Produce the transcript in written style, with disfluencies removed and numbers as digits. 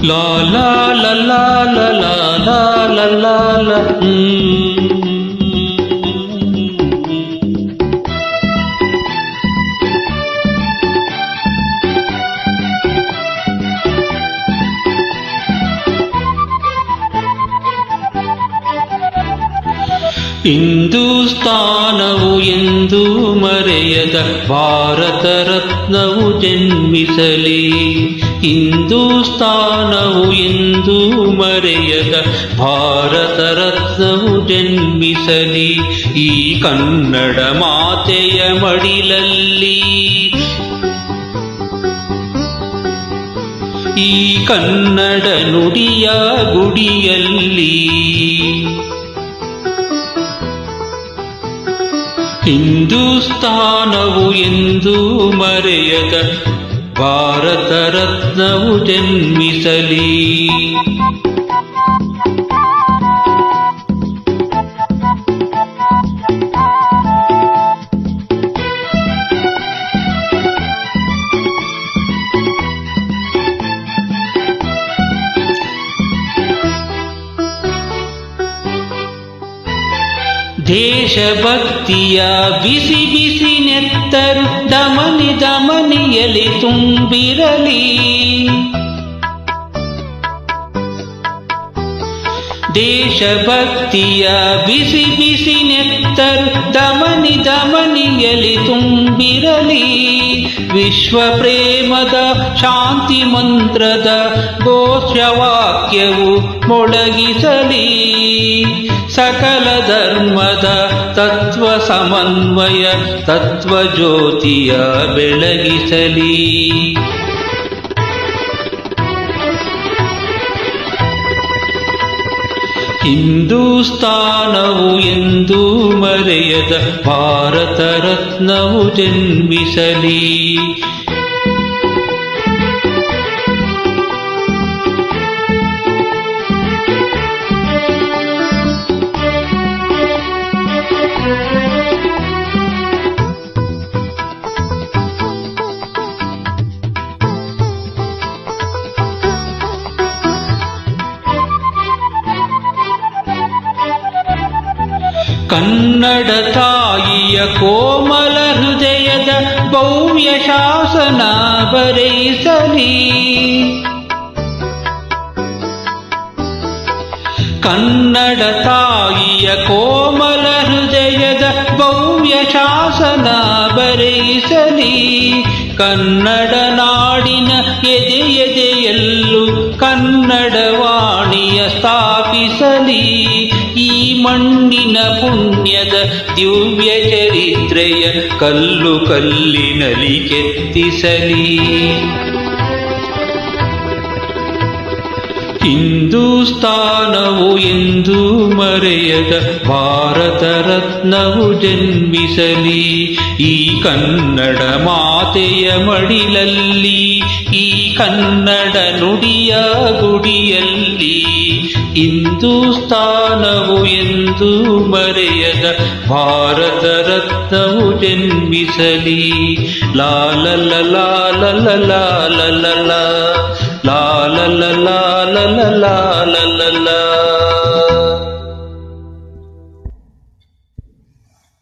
ಲಾ ಲಾ ಲಾ ಲಾ ಲಾ ಲಾ ಲಾ ಲಾ ಲಾ. ಹಿಂದೂಸ್ತಾನವು ಎಂದೂ ಮರೆಯದ ಭಾರತ ರತ್ನವು ಜನ್ಮಿಸಲಿ. ಹಿಂದೂಸ್ತಾನವು ಎಂದೂ ಮರೆಯದ ಭಾರತ ರತ್ನವು ಜನ್ಮಿಸಲಿ. ಈ ಕನ್ನಡ ಮಾತೆಯ ಮಡಿಲಲ್ಲಿ, ಈ ಕನ್ನಡ ನುಡಿಯ ಗುಡಿಯಲ್ಲಿ ಹಿಂದೂಸ್ತಾನವು ಎಂದೂ ಮರೆಯದ ಭಾರತ ರತ್ನವು ಜನ್ಮಿಸಲಿ. ದೇಶಭಕ್ತಿಯ ಬಿಸಿ ಬಿಸಿ ನೆತ್ತರು ದಮನಿ ದಮನಿಯಲ್ಲಿ ತುಂಬಿರಲಿ. ದೇಶಭಕ್ತಿಯ ಬಿಸಿ ಬಿಸಿ ನೆತ್ತರು ದಮನಿ ದಮನಿಯಲ್ಲಿ ತುಂಬಿರಲಿ. ವಿಶ್ವ ಪ್ರೇಮದ ಶಾಂತಿ ಮಂತ್ರದ ಘೋಷವಾಕ್ಯವು ಮೊಳಗಿಸಲಿ. ಸಕಲ ಧರ್ಮದ ತತ್ವ ಸಮನ್ವಯ ತತ್ವ ಜ್ಯೋತಿಯ ಬೆಳಗಿಸಲಿ. ಹಿಂದೂಸ್ತಾನವು ಎಂದೂ ಮರೆಯದ ಭಾರತ ರತ್ನವು ಜನ್ಮಿಸಲಿ. ಕನ್ನಡ ತಾಯಿಯ ಕೋಮಲ ಹೃದಯದ ಭವ್ಯ ಶಾಸನ ಬರೆಯಿಸಲಿ. ಕನ್ನಡ ತಾಯಿಯ ಕೋಮಲ ಹೃದಯದ ಭವ್ಯ ಶಾಸನ ಬರೆಯಿಸಲಿ. ಕನ್ನಡ ನಾಡಿನ ಎದೆ ಎದೆಯಲ್ಲೂ ಕನ್ನಡ ವಾಣಿಯ ಸ್ಥಾಪಿಸಲಿ. ಈ ಮಣ್ಣಿನ ಪುಣ್ಯದ ದಿವ್ಯ ಚರಿತ್ರೆಯ ಕಲ್ಲು ಕಲ್ಲಿನಲ್ಲಿ ಕೆತ್ತಿಸಲಿ. ಹಿಂದೂಸ್ತಾನವು ಎಂದೂ ಮರೆಯದ ಭಾರತ ರತ್ನವು ಜನ್ಮಿಸಲಿ. ಈ ಕನ್ನಡ ಮಾತೆಯ ಮಡಿಲಲ್ಲಿ, ಈ ಕನ್ನಡ ನುಡಿಯ ಗುಡಿಯಲ್ಲಿ ಹಿಂದೂಸ್ತಾನವು ಎಂದೂ ಮರೆಯದ ಭಾರತ ರತ್ನವು ಜನ್ಮಿಸಲಿ. ಲಾ ಲಾ ಲಾ ಲಾ ಲಾ ಲಾ ಲಾ ಲಾ ಲಾ ಲಾ ಲಾ ಲಾ ಲಾ ಲಾ ಲಾ ಲಾ ಲಾ.